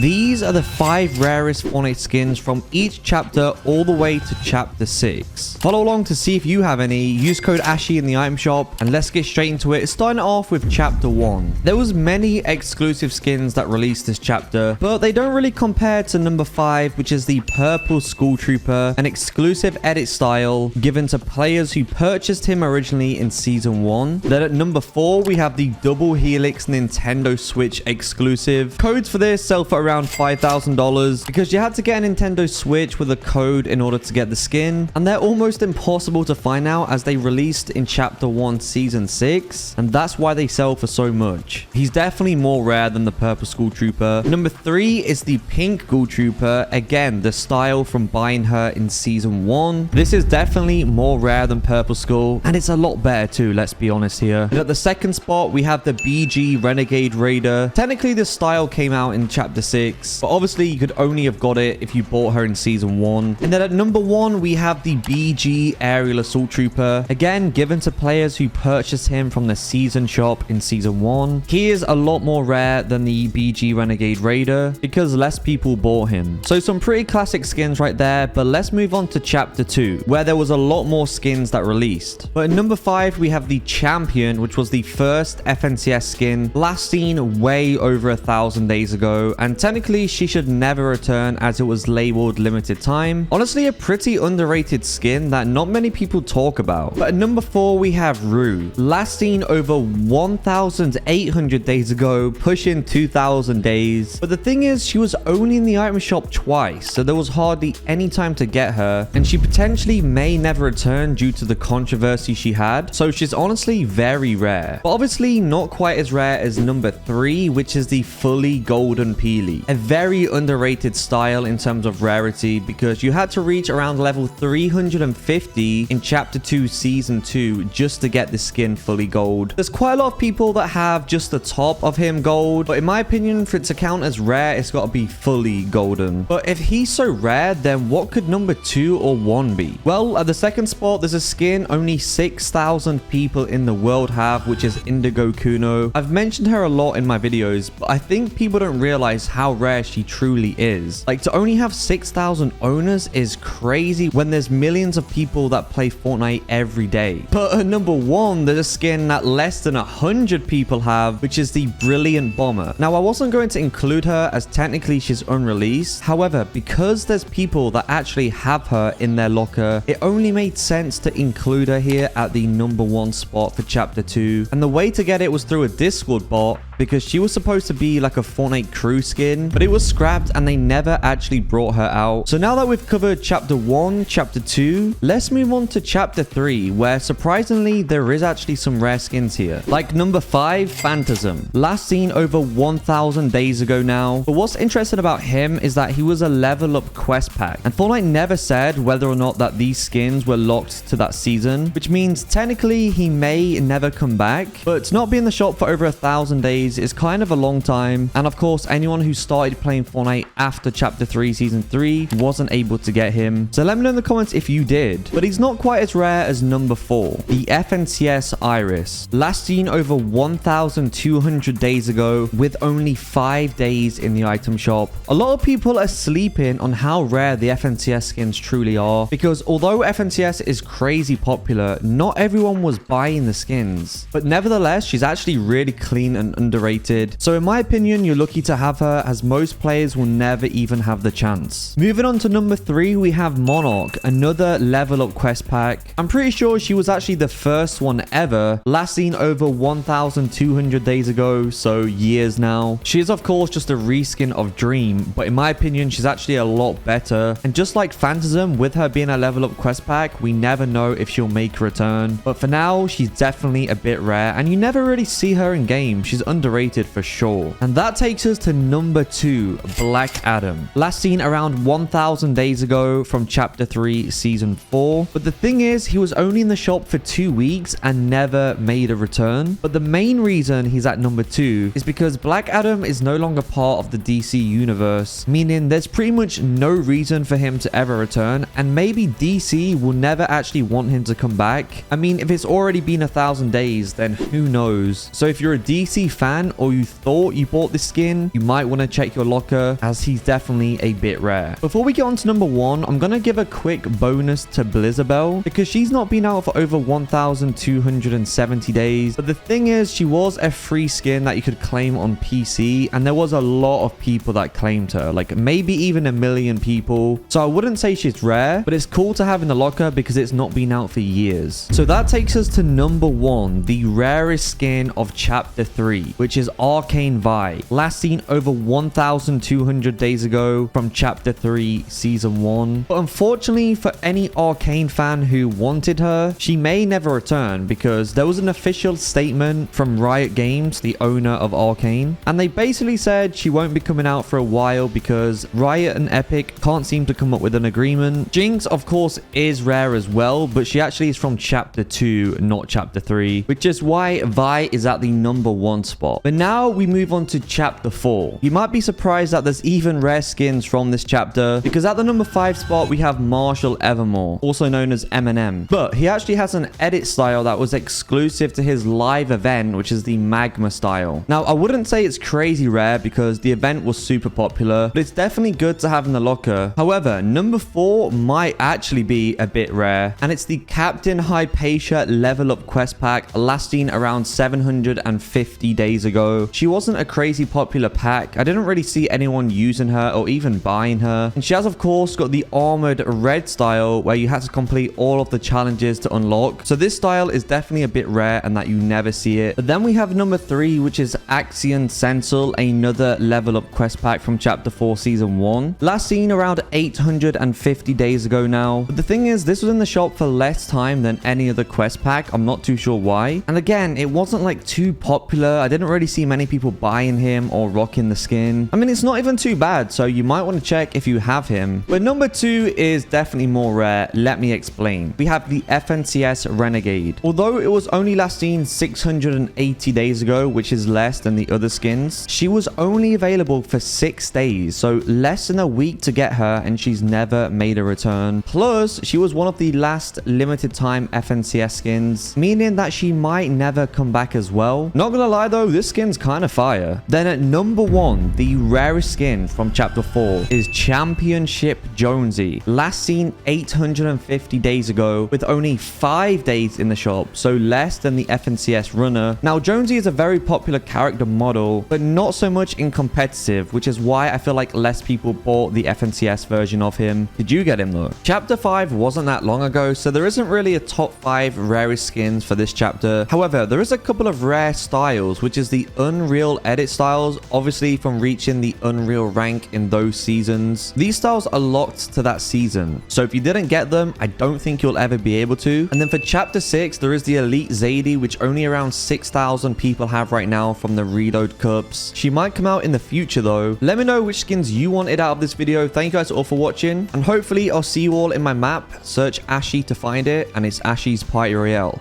these are the 5 rarest Fortnite skins from each chapter all the way to chapter 6. Follow along to see if you have any. Use code ASHY in the item shop, and let's get straight into it. Starting off with chapter 1. There was many exclusive skins that released this chapter, but they don't really compare to number 5, which is the purple school trooper, an exclusive edit style given to players who purchased him originally in season 1. Then at number 4, we have the double helix Nintendo Switch exclusive. Codes for this sell for around $5,000 because you had to get a Nintendo Switch with a code in order to get the skin, and they're almost impossible to find now as they released in chapter 1 season 6, and that's why they sell for so much. He's definitely more rare than the purple school trooper. Number 3 is the pink school trooper, again the style from buying her in season 1. This is definitely more rare than purple school, and it's a lot better too, let's be honest here. And at the second spot we have the BG Renegade Raider. Technically this style came out in chapter 6, but obviously you could only have got it if you bought her in season 1. And then at number 1 we have the BG Aerial Assault Trooper, again given to players who purchased him from the season shop in season 1. He is a lot more rare than the BG Renegade Raider because less people bought him. So some pretty classic skins right there, but let's move on to chapter 2 where there was a lot more skins that released. But at number 5 we have the Champion, which was the first FNCS skin, last seen way over 1,000 days ago, and technically she should never return as it was labeled limited time. Honestly a pretty underrated skin that not many people talk about. But at number 4 we have Rue, last seen over 1,800 days ago, pushing 2,000 days. But the thing is, she was only in the item shop twice, so there was hardly any time to get her, and she potentially may never return due to the controversy she had, so she's honestly very rare. But obviously not quite as rare as number 3, which is the fully golden Peely, a very underrated style in terms of rarity because you had to reach around level 350 in chapter 2 season 2 just to get the skin fully gold. There's quite a lot of people that have just the top of him gold, but in my opinion for it to count as rare it's got to be fully golden. But if he's so rare, then what could number 2 or 1 be? Well, at the second spot there's a skin only 6,000 people in the world have, which is Indigo Kuno. I've mentioned her a lot in my videos, but I think people don't realize how rare she truly is. Like, to only have 6,000 owners is crazy when there's millions of people that play Fortnite every day. But at number 1 there's a skin that less than 100 people have, which is the Brilliant Bomber. Now I wasn't going to include her as technically she's unreleased, however because there's people that actually have her in their locker, it only made sense to include her here at the number 1 spot for chapter 2. And the way to get it was through a Discord bot because she was supposed to be like a Fortnite crew skin, but it was scrapped and they never actually brought her out. So now that we've covered chapter 1, chapter 2, let's move on to chapter 3 where surprisingly there is actually some rare skins here. Like number 5, Phantasm, last seen over 1,000 days ago now. But what's interesting about him is that he was a level up quest pack, and Fortnite never said whether or not that these skins were locked to that season, which means technically he may never come back. But to not be in the shop for over 1,000 days is kind of a long time, and of course anyone who started playing Fortnite after chapter 3 season 3 wasn't able to get him. So let me know in the comments if you did. But he's not quite as rare as number 4, the FNCS Iris, last seen over 1,200 days ago with only 5 days in the item shop. A lot of people are sleeping on how rare the FNCS skins truly are because although FNCS is crazy popular, not everyone was buying the skins. But nevertheless she's actually really clean and underrated, so in my opinion you're lucky to have her as most players will never even have the chance. Moving on to number 3 we have Monarch, another level up quest pack. I'm pretty sure she was actually the first one ever, last seen over 1,200 days ago, so years now. She is of course just a reskin of Dream, but in my opinion she's actually a lot better, and just like Phantasm, with her being a level up quest pack we never know if she'll make a return. But for now she's definitely a bit rare and you never really see her in game. She's underrated for sure. And that takes us to number 2, Black Adam, last seen around 1,000 days ago from chapter 3 season 4. But the thing is he was only in the shop for 2 weeks and never made a return. But the main reason he's at number 2 is because Black Adam is no longer part of the DC universe, meaning there's pretty much no reason for him to ever return, and maybe DC will never actually want him to come back. I mean, if it's already been 1,000 days, then who knows? So if you're a DC fan fan or you thought you bought this skin, you might want to check your locker as he's definitely a bit rare. Before we get on to number 1, I'm going to give a quick bonus to Blizzabelle because she's not been out for over 1,270 days. But the thing is, she was a free skin that you could claim on PC, and there was a lot of people that claimed her, like maybe even 1 million people. So I wouldn't say she's rare, but it's cool to have in the locker because it's not been out for years. So that takes us to number 1, the rarest skin of chapter 3, which is Arcane Vi, last seen over 1,200 days ago from chapter 3 season 1. But unfortunately for any Arcane fan who wanted her, she may never return because there was an official statement from Riot Games, the owner of Arcane, and they basically said she won't be coming out for a while because Riot and Epic can't seem to come up with an agreement. Jinx, of course, is rare as well, but she actually is from chapter 2, not chapter 3, which is why Vi is at the number 1 spot. But now we move on to chapter 4. You might be surprised that there's even rare skins from this chapter because at the number 5 spot we have Marshall Evermore, also known as Eminem, but he actually has an edit style that was exclusive to his live event, which is the Magma style. Now I wouldn't say it's crazy rare because the event was super popular, but it's definitely good to have in the locker. However, number 4 might actually be a bit rare, and it's the Captain Hypatia level up quest pack lasting around 750 days ago. She wasn't a crazy popular pack. I didn't really see anyone using her or even buying her, and she has of course got the armored red style where you had to complete all of the challenges to unlock. So this style is definitely a bit rare and that you never see it. But then we have number 3, which is Axion Sensul, another level up quest pack from chapter 4 season 1, last seen around 850 days ago now. But the thing is, this was in the shop for less time than any other quest pack. I'm not too sure why, and again, it wasn't like too popular. I didn't really see many people buying him or rocking the skin. I mean, it's not even too bad, so you might want to check if you have him. But number 2 is definitely more rare. Let me explain. We have the FNCS Renegade. Although it was only last seen 680 days ago, which is less than the other skins, she was only available for 6 days, so less than a week to get her, and she's never made a return. Plus, she was one of the last limited time FNCS skins, meaning that she might never come back as well. Not gonna lie though, this skin's kind of fire. Then at number 1, the rarest skin from chapter 4 is Championship Jonesy, last seen 850 days ago with only 5 days in the shop, so less than the FNCS runner. Now Jonesy is a very popular character model, but not so much in competitive, which is why I feel like less people bought the FNCS version of him. Did you get him though? Chapter 5 wasn't that long ago, so there isn't really a top 5 rarest skins for this chapter. However, there is a couple of rare styles, which is the Unreal edit styles, obviously from reaching the Unreal rank in those seasons. These styles are locked to that season, so if you didn't get them, I don't think you'll ever be able to. And then for chapter 6, there is the Elite Zadie, which only around 6,000 people have right now from the Reload Cups. She might come out in the future though. Let me know which skins you wanted out of this video. Thank you guys all for watching, and hopefully I'll see you all in my map. Search Ashy to find it, and it's Ashy's Party Royale.